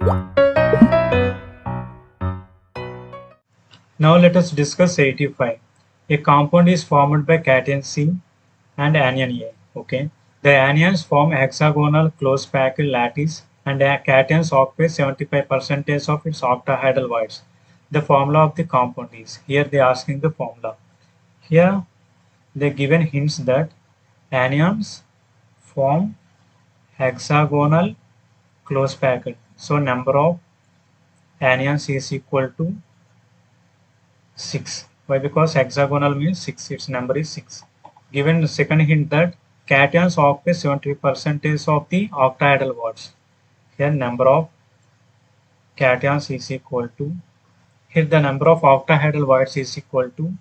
Now let us discuss 85. A compound is formed by cation C and anion A. Okay. The anions form a hexagonal close packed lattice and the cations occupy 75% of its octahedral voids. The formula of the compound is, here they are asking the formula. Here they given hints that anions form hexagonal close packed. So number of anions is equal to 6. Why? Because hexagonal means 6. Its number is 6. Given the second hint that cations occupy 70% of the octahedral voids. Here number of cations is equal to, here the number of octahedral voids is equal to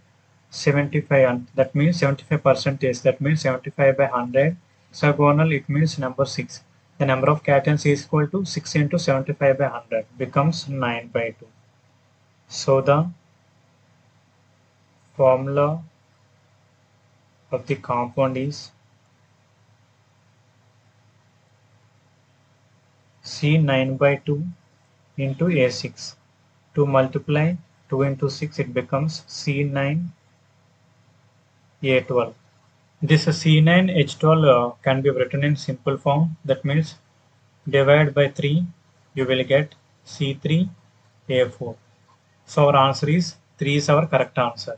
75, and that means 75%. That means 75 by 100. Hexagonal, it means number 6. The number of cations is equal to 6 into 75 by 100 becomes 9 by 2. So the formula of the compound is C9 by 2 into A6. To multiply 2 into 6, it becomes C9 A12. This C9H12 can be written in simple form. That means divide by 3, you will get C3A4. So our answer is 3 is our correct answer.